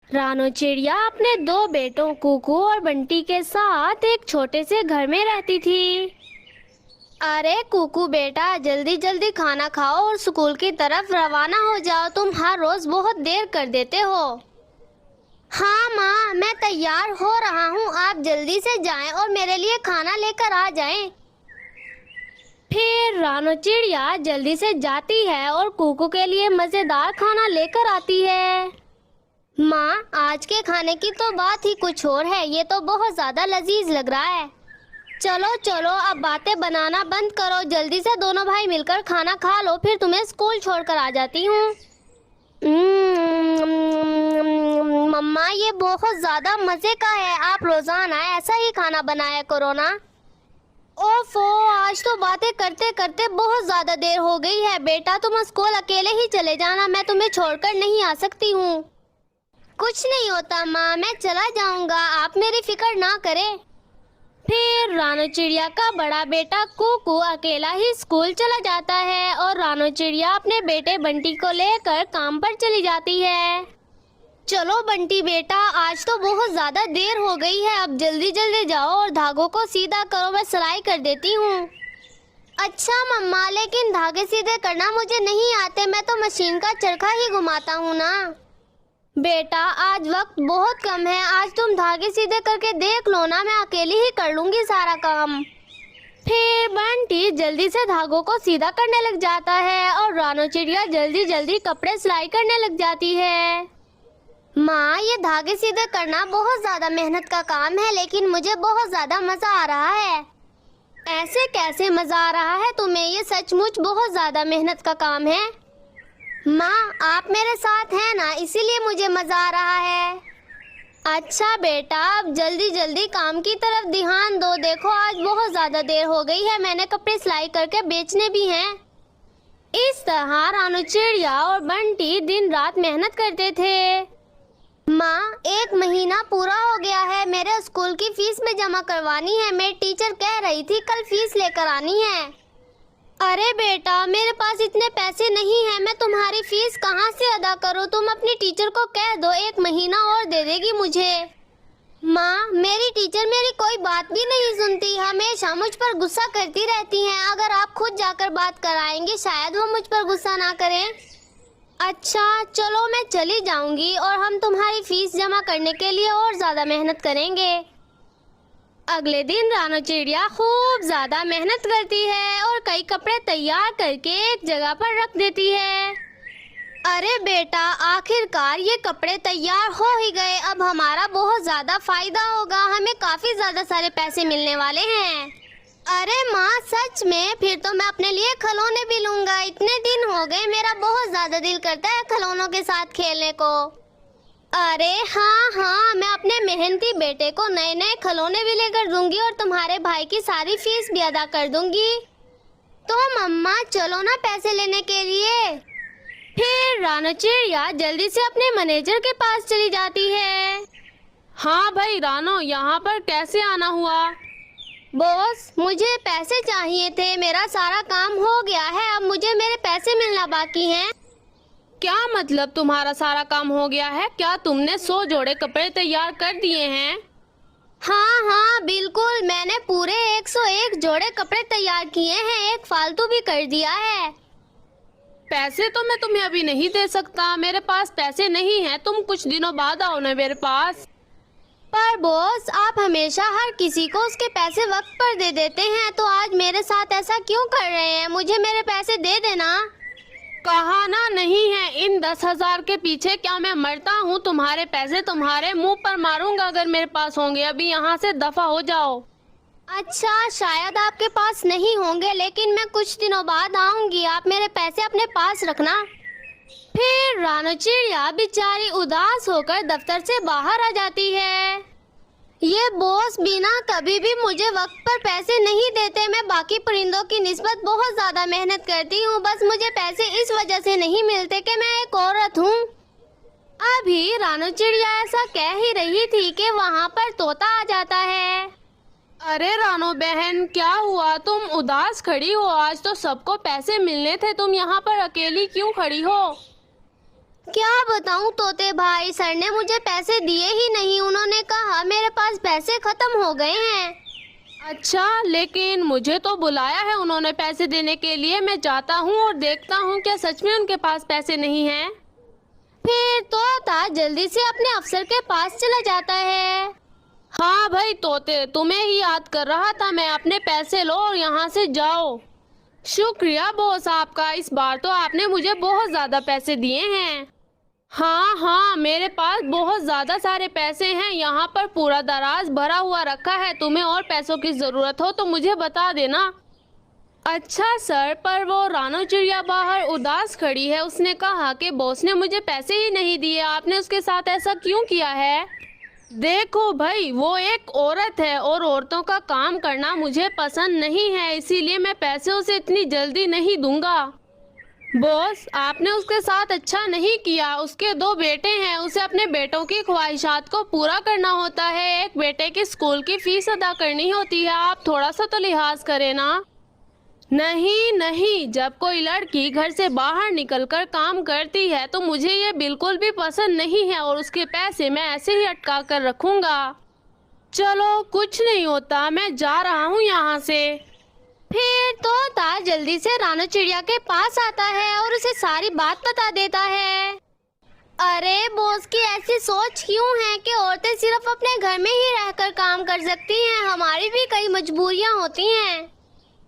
रानो चिड़िया अपने दो बेटों कुकू और बंटी के साथ एक छोटे से घर में रहती थी। अरे कुकू बेटा, जल्दी जल्दी खाना खाओ और स्कूल की तरफ रवाना हो जाओ। तुम हर रोज बहुत देर कर देते हो। हाँ माँ, मैं तैयार हो रहा हूँ। आप जल्दी से जाएं और मेरे लिए खाना लेकर आ जाएं। फिर रानो चिड़िया जल्दी से जाती है और कुकू के लिए मजेदार खाना लेकर आती है। माँ, आज के खाने की तो बात ही कुछ और है। ये तो बहुत ज्यादा लजीज लग रहा है। चलो चलो, अब बातें बनाना बंद करो। जल्दी से दोनों भाई मिलकर खाना खा लो, फिर तुम्हें स्कूल छोड़कर आ जाती हूँ। मम्मा, ये बहुत ज्यादा मजे का है। आप रोजाना ऐसा ही खाना बनाया करो ना। ओफो, आज तो बातें करते करते बहुत ज्यादा देर हो गई है। बेटा, तुम स्कूल अकेले ही चले जाना, मैं तुम्हें छोड़कर नहीं आ सकती हूँ। कुछ नहीं होता माँ, मैं चला जाऊंगा। आप मेरी फिक्र ना करें। फिर रानो चिड़िया का बड़ा बेटा कुकू अकेला ही स्कूल चला जाता है और रानो चिड़िया अपने बेटे बंटी को लेकर काम पर चली जाती है। चलो बंटी बेटा, आज तो बहुत ज्यादा देर हो गई है। अब जल्दी जल्दी जाओ और धागों को सीधा करो, मैं सिलाई कर देती हूँ। अच्छा मम्मा, लेकिन धागे सीधे करना मुझे नहीं आते। मैं तो मशीन का चरखा ही घुमाता हूँ ना। बेटा, आज वक्त बहुत कम है। आज तुम धागे सीधे करके देख लो ना, मैं अकेली ही कर लूंगी सारा काम। फिर बंटी जल्दी से धागों को सीधा करने लग जाता है और रानो चिड़िया जल्दी जल्दी कपड़े सिलाई करने लग जाती है। माँ, ये धागे सीधे करना बहुत ज्यादा मेहनत का काम है, लेकिन मुझे बहुत ज्यादा मजा आ रहा है। ऐसे कैसे मजा आ रहा है तुम्हें? ये सचमुच बहुत ज्यादा मेहनत का काम है। माँ, आप मेरे साथ हैं ना, इसीलिए मुझे मजा आ रहा है। अच्छा बेटा, अब जल्दी जल्दी काम की तरफ ध्यान दो। देखो, आज बहुत ज्यादा देर हो गई है। मैंने कपड़े सिलाई करके बेचने भी हैं। इस तरह रानो चिड़िया और बंटी दिन रात मेहनत करते थे। माँ, 1 महीना पूरा हो गया है। मेरे स्कूल की फीस में जमा करवानी है। मेरी टीचर कह रही थी कल फीस लेकर आनी है। अरे बेटा, मेरे पास इतने पैसे नहीं हैं। मैं तुम्हारी फीस कहाँ से अदा करूँ? तुम अपनी टीचर को कह दो, 1 महीना और दे देगी मुझे। माँ, मेरी टीचर मेरी कोई बात भी नहीं सुनती। हमेशा मुझ पर गुस्सा करती रहती हैं। अगर आप खुद जाकर बात कराएंगे, शायद वो मुझ पर गुस्सा ना करें। अच्छा चलो, मैं चली जाऊंगी और हम तुम्हारी फीस जमा करने के लिए और ज्यादा मेहनत करेंगे। अगले दिन रानो चिड़िया खूब ज्यादा मेहनत करती है और कई कपड़े तैयार करके एक जगह पर रख देती है। अरे बेटा, आखिरकार ये कपड़े तैयार हो ही गए। अब हमारा बहुत ज्यादा फायदा होगा। हमें काफी ज्यादा सारे पैसे मिलने वाले हैं। अरे माँ, सच में? फिर तो मैं अपने लिए खिलौने भी लूंगा। इतने दिन हो गए, मेरा बहुत ज्यादा दिल करता है खिलौनों के साथ खेलने को। अरे हाँ हाँ, मैं अपने मेहनती बेटे को नए नए खिलौने भी लेकर दूंगी और तुम्हारे भाई की सारी फीस भी अदा कर दूंगी। तो मम्मा, चलो ना पैसे लेने के लिए। फिर रानो चिड़िया जल्दी से अपने मैनेजर के पास चली जाती है। हाँ भाई रानो, यहाँ पर कैसे आना हुआ? बॉस, मुझे पैसे चाहिए थे। मेरा सारा काम हो गया है, अब मुझे मेरे पैसे मिलना बाकी हैं। क्या मतलब तुम्हारा सारा काम हो गया है? क्या तुमने 100 जोड़े कपड़े तैयार कर दिए हैं? हाँ हाँ बिल्कुल, मैंने पूरे 101 जोड़े कपड़े तैयार किए हैं। एक फालतू भी कर दिया है। पैसे तो मैं तुम्हें अभी नहीं दे सकता, मेरे पास पैसे नहीं हैं। तुम कुछ दिनों बाद आओ ना मेरे पास। पर बॉस, आप हमेशा हर किसी को उसके पैसे वक्त पर दे देते हैं, तो आज मेरे साथ ऐसा क्यों कर रहे हैं? मुझे मेरे पैसे दे देना। कहा ना नहीं है। इन 10,000 के पीछे क्या मैं मरता हूँ? तुम्हारे पैसे तुम्हारे मुंह पर मारूंगा अगर मेरे पास होंगे। अभी यहाँ से दफा हो जाओ। अच्छा, शायद आपके पास नहीं होंगे, लेकिन मैं कुछ दिनों बाद आऊंगी। आप मेरे पैसे अपने पास रखना। फिर रानो चिड़िया बेचारी उदास होकर दफ्तर से बाहर आ जाती है। ये बॉस बिना कभी भी मुझे वक्त पर पैसे नहीं देते। मैं बाकी परिंदों की निस्बत बहुत ज्यादा मेहनत करती हूँ, बस मुझे पैसे इस वजह से नहीं मिलते कि मैं एक औरत हूँ। अभी रानो चिड़िया ऐसा कह ही रही थी कि वहाँ पर तोता आ जाता है। अरे रानो बहन, क्या हुआ? तुम उदास खड़ी हो? आज तो सबको पैसे मिलने थे, तुम यहाँ पर अकेली क्यों खड़ी हो? क्या बताऊं तोते भाई, सर ने मुझे पैसे दिए ही नहीं। उन्होंने कहा मेरे पास पैसे खत्म हो गए हैं। अच्छा, लेकिन मुझे तो बुलाया है उन्होंने पैसे देने के लिए। मैं जाता हूँ और देखता हूँ क्या सच में उनके पास पैसे नहीं हैं। फिर तोता जल्दी से अपने अफसर के पास चला जाता है। हाँ भाई तोते, तुम्हें ही याद कर रहा था मैं। अपने पैसे लो और यहाँ से जाओ। शुक्रिया बॉस आपका, इस बार तो आपने मुझे बहुत ज़्यादा पैसे दिए हैं। हाँ हाँ, मेरे पास बहुत ज़्यादा सारे पैसे हैं। यहाँ पर पूरा दराज भरा हुआ रखा है। तुम्हें और पैसों की ज़रूरत हो तो मुझे बता देना। अच्छा सर, पर वो रानो चिड़िया बाहर उदास खड़ी है। उसने कहा कि बॉस ने मुझे पैसे ही नहीं दिए। आपने उसके साथ ऐसा क्यों किया है? देखो भाई, वो एक औरत है और औरतों का काम करना मुझे पसंद नहीं है, इसीलिए मैं पैसे उसे इतनी जल्दी नहीं दूंगा। बॉस, आपने उसके साथ अच्छा नहीं किया। उसके 2 बेटे हैं, उसे अपने बेटों की ख्वाहिशात को पूरा करना होता है। एक बेटे की स्कूल की फीस अदा करनी होती है। आप थोड़ा सा तो लिहाज करें ना। नहीं नहीं, जब कोई लड़की घर से बाहर निकलकर काम करती है तो मुझे ये बिल्कुल भी पसंद नहीं है और उसके पैसे मैं ऐसे ही अटका कर रखूंगा। चलो कुछ नहीं होता, मैं जा रहा हूँ यहाँ से। फिर तोता जल्दी से रानो चिड़िया के पास आता है और उसे सारी बात बता देता है। अरे बॉस की ऐसी सोच क्यों है कि औरतें सिर्फ अपने घर में ही रहकर काम कर सकती हैं? हमारी भी कई मजबूरियां होती हैं।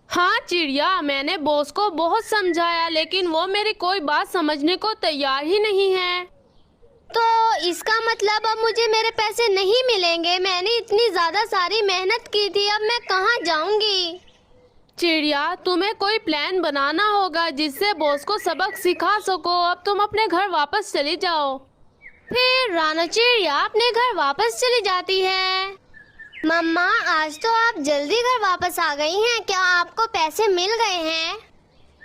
हाँ चिड़िया, मैंने बॉस को बहुत समझाया लेकिन वो मेरी कोई बात समझने को तैयार ही नहीं है। तो इसका मतलब अब मुझे मेरे पैसे नहीं मिलेंगे? मैंने इतनी ज्यादा सारी मेहनत की थी, अब मैं कहाँ जाऊंगी? चिड़िया, तुम्हें कोई प्लान बनाना होगा जिससे बॉस को सबक सिखा सको। अब तुम अपने घर वापस चली जाओ। फिर रानो चिड़िया अपने घर वापस चली जाती है। मम्मा, आज तो आप जल्दी घर वापस आ गई हैं। क्या आपको पैसे मिल गए हैं?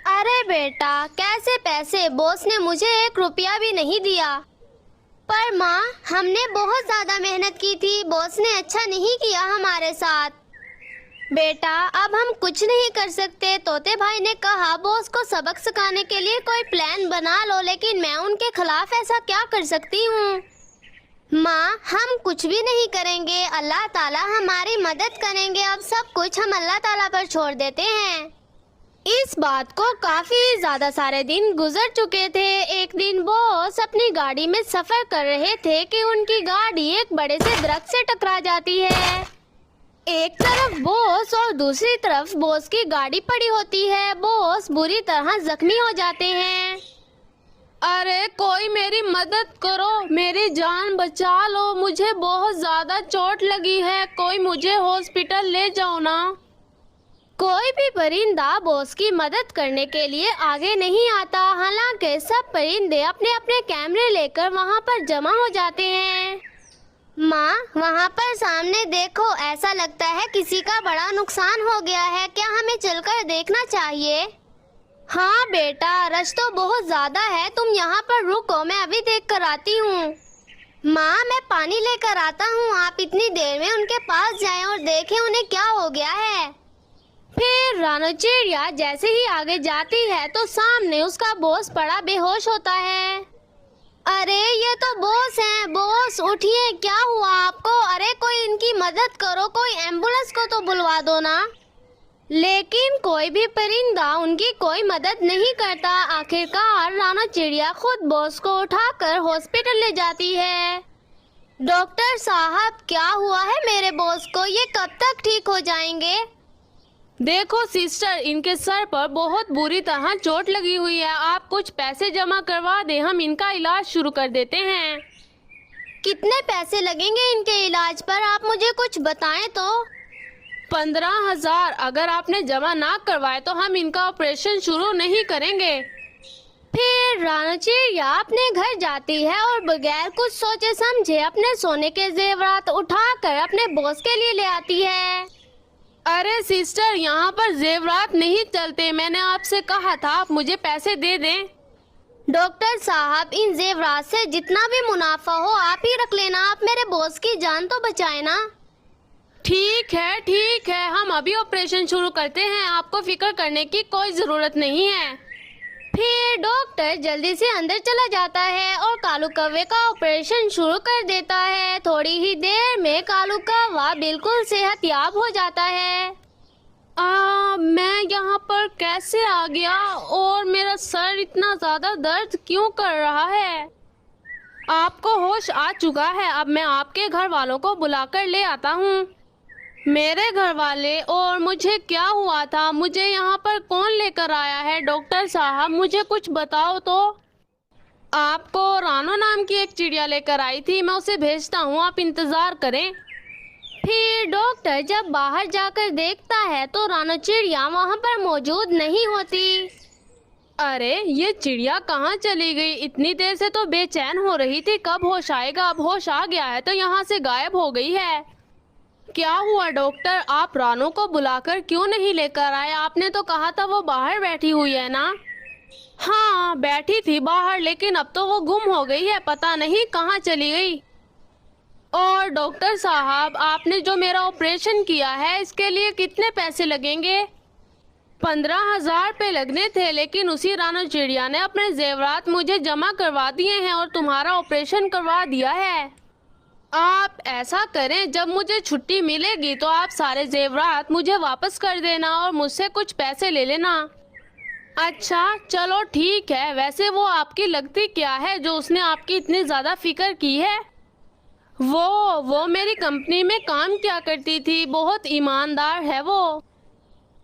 अरे बेटा, कैसे पैसे? बॉस ने मुझे 1 रुपया भी नहीं दिया। पर माँ, हमने बहुत ज्यादा मेहनत की थी। बॉस ने अच्छा नहीं किया हमारे साथ। बेटा, अब हम कुछ नहीं कर सकते। तोते भाई ने कहा बॉस को सबक सिखाने के लिए कोई प्लान बना लो, लेकिन मैं उनके खिलाफ ऐसा क्या कर सकती हूँ? माँ, हम कुछ भी नहीं करेंगे। अल्लाह ताला हमारी मदद करेंगे। अब सब कुछ हम अल्लाह ताला पर छोड़ देते हैं। इस बात को काफी ज्यादा सारे दिन गुजर चुके थे। एक दिन बॉस अपनी गाड़ी में सफर कर रहे थे कि उनकी गाड़ी एक बड़े से दरख्त से टकरा जाती है। एक तरफ बॉस और दूसरी तरफ बॉस की गाड़ी पड़ी होती है। बॉस बुरी तरह जख्मी हो जाते हैं। अरे कोई मेरी मदद करो, मेरी जान बचा लो, मुझे बहुत ज्यादा चोट लगी है। कोई मुझे हॉस्पिटल ले जाओ ना। कोई भी परिंदा बॉस की मदद करने के लिए आगे नहीं आता। हालांकि सब परिंदे अपने अपने कैमरे लेकर वहां पर जमा हो जाते हैं। माँ, वहाँ पर सामने देखो, ऐसा लगता है किसी का बड़ा नुकसान हो गया है। क्या हमें चलकर देखना चाहिए? हाँ बेटा, रश तो बहुत ज्यादा है। तुम यहाँ पर रुको, मैं अभी देख कर आती हूँ। माँ, मैं पानी लेकर आता हूँ। आप इतनी देर में उनके पास जाएं और देखें उन्हें क्या हो गया है। फिर रानो चिड़िया जैसे ही आगे जाती है तो सामने उसका बॉस पड़ा बेहोश होता है। अरे ये तो बॉस हैं। बॉस उठिए, क्या हुआ आपको? अरे कोई इनकी मदद करो, कोई एम्बुलेंस को तो बुलवा दो ना। लेकिन कोई भी परिंदा उनकी कोई मदद नहीं करता। आखिरकार रानो चिड़िया खुद बॉस को उठाकर हॉस्पिटल ले जाती है। डॉक्टर साहब, क्या हुआ है मेरे बॉस को? ये कब तक ठीक हो जाएंगे? देखो सिस्टर, इनके सर पर बहुत बुरी तरह चोट लगी हुई है। आप कुछ पैसे जमा करवा दें, हम इनका इलाज शुरू कर देते हैं। कितने पैसे लगेंगे इनके इलाज पर? आप मुझे कुछ बताएं तो। 15,000। अगर आपने जमा ना करवाए तो हम इनका ऑपरेशन शुरू नहीं करेंगे। फिर रानो चिड़िया अपने घर जाती है और बगैर कुछ सोचे समझे अपने सोने के जेवरात उठाकर अपने बॉस के लिए ले आती है। अरे सिस्टर, यहाँ पर जेवरात नहीं चलते। मैंने आपसे कहा था आप मुझे पैसे दे दें। डॉक्टर साहब, इन जेवरात से जितना भी मुनाफा हो आप ही रख लेना। आप मेरे बॉस की जान तो बचाए ना। ठीक है, हम अभी ऑपरेशन शुरू करते हैं। आपको फिक्र करने की कोई जरूरत नहीं है। फिर डॉक्टर जल्दी से अंदर चला जाता है और कालू कौवे का ऑपरेशन शुरू कर देता है। थोड़ी ही देर में कालू कौवा बिल्कुल सेहतयाब हो जाता है। मैं यहाँ पर कैसे आ गया और मेरा सर इतना ज्यादा दर्द क्यों कर रहा है? आपको होश आ चुका है। अब मैं आपके घर वालों को बुलाकर ले आता हूँ। मेरे घर वाले और मुझे क्या हुआ था? मुझे यहाँ पर कौन लेकर आया है? डॉक्टर साहब मुझे कुछ बताओ तो। आपको रानो नाम की एक चिड़िया लेकर आई थी, मैं उसे भेजता हूँ, आप इंतजार करें। फिर डॉक्टर जब बाहर जाकर देखता है तो रानो चिड़िया वहाँ पर मौजूद नहीं होती। अरे ये चिड़िया कहाँ चली गई? इतनी देर से तो बेचैन हो रही थी, कब होश आएगा? अब होश आ गया है तो यहाँ से गायब हो गई है। क्या हुआ डॉक्टर? आप रानो को बुलाकर क्यों नहीं लेकर आए? आपने तो कहा था वो बाहर बैठी हुई है ना? हाँ बैठी थी बाहर, लेकिन अब तो वो गुम हो गई है, पता नहीं कहाँ चली गई। और डॉक्टर साहब आपने जो मेरा ऑपरेशन किया है इसके लिए कितने पैसे लगेंगे? 15,000 रुपये लगने थे, लेकिन उसी रानो चिड़िया ने अपने जेवरात मुझे जमा करवा दिए हैं और तुम्हारा ऑपरेशन करवा दिया है। आप ऐसा करें, जब मुझे छुट्टी मिलेगी तो आप सारे जेवरात मुझे वापस कर देना और मुझसे कुछ पैसे ले लेना। अच्छा चलो ठीक है। वैसे वो आपकी लगती क्या है जो उसने आपकी इतनी ज़्यादा फिक्र की है? वो मेरी कंपनी में काम किया करती थी, बहुत ईमानदार है वो।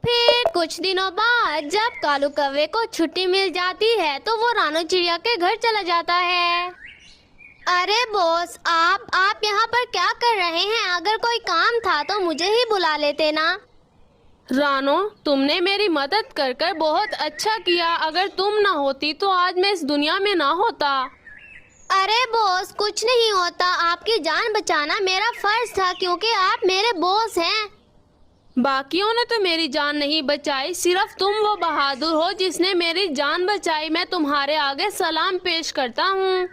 फिर कुछ दिनों बाद जब कालू कौवे को छुट्टी मिल जाती है तो वो रानो चिड़िया के घर चला जाता है। अरे बॉस, आप यहाँ पर क्या कर रहे हैं? अगर कोई काम था तो मुझे ही बुला लेते ना। रानो तुमने मेरी मदद कर कर बहुत अच्छा किया। अगर तुम ना होती तो आज मैं इस दुनिया में ना होता। अरे बॉस कुछ नहीं होता, आपकी जान बचाना मेरा फर्ज था क्योंकि आप मेरे बॉस हैं। बाकियों ने तो मेरी जान नहीं बचाई, सिर्फ तुम वो बहादुर हो जिसने मेरी जान बचाई। मैं तुम्हारे आगे सलाम पेश करता हूँ।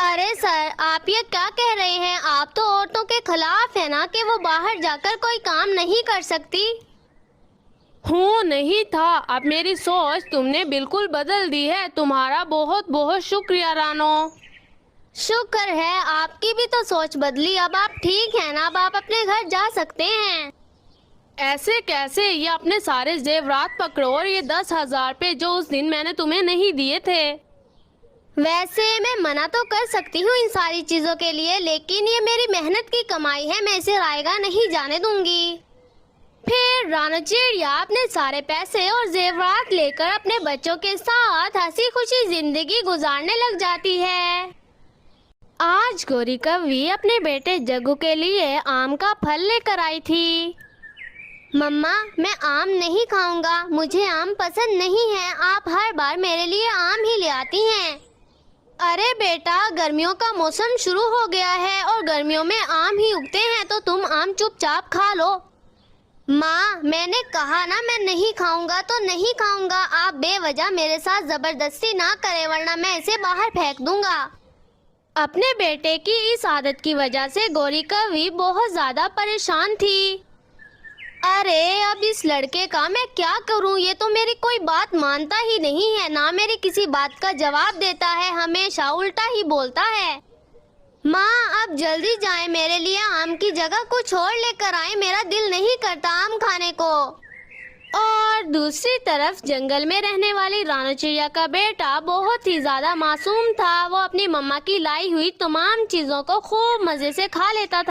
अरे सर, आप ये क्या कह रहे हैं? आप तो औरतों के खिलाफ है ना कि वो बाहर जाकर कोई काम नहीं कर सकती। हूँ नहीं था, अब मेरी सोच तुमने बिल्कुल बदल दी है। तुम्हारा बहुत बहुत शुक्रिया रानो। शुक्र है, आपकी भी तो सोच बदली। अब आप ठीक है ना? अब आप अपने घर जा सकते हैं। ऐसे कैसे? ये अपने सारे जेवरात पकड़ो और ये 10,000 रुपये जो उस दिन मैंने तुम्हें नहीं दिए थे। वैसे मैं मना तो कर सकती हूँ इन सारी चीजों के लिए, लेकिन ये मेरी मेहनत की कमाई है, मैं इसे रायगा नहीं जाने दूंगी। फिर रानो चिड़िया अपने सारे पैसे और जेवरात लेकर अपने बच्चों के साथ हंसी खुशी जिंदगी गुजारने लग जाती है। आज गोरी कौवी अपने बेटे जग्गू के लिए आम का फल लेकर आई थी। मम्मा, मैं आम नहीं खाऊंगा, मुझे आम पसंद नहीं है। आप हर बार मेरे लिए आम ही ले आती हैं। अरे बेटा, गर्मियों का मौसम शुरू हो गया है और गर्मियों में आम ही उगते हैं, तो तुम आम चुपचाप खा लो। माँ, मैंने कहा ना मैं नहीं खाऊंगा तो नहीं खाऊंगा। आप बेवजह मेरे साथ जबरदस्ती ना करें वरना मैं इसे बाहर फेंक दूंगा। अपने बेटे की इस आदत की वजह से गोरी कौवी बहुत ज्यादा परेशान थी। अरे अब इस लड़के का मैं क्या करूं? ये तो मेरी कोई बात मानता ही नहीं है, ना मेरी किसी बात का जवाब देता है, हमेशा उल्टा ही बोलता है। माँ, अब जल्दी जाएं, मेरे लिए आम की जगह कुछ और लेकर आए, मेरा दिल नहीं करता आम खाने को। और दूसरी तरफ जंगल में रहने वाली रानो चिड़िया का बेटा बहुत ही ज्यादा मासूम था। वो अपनी मम्मा की लाई हुई तमाम चीजों को खूब मजे से खा लेता था।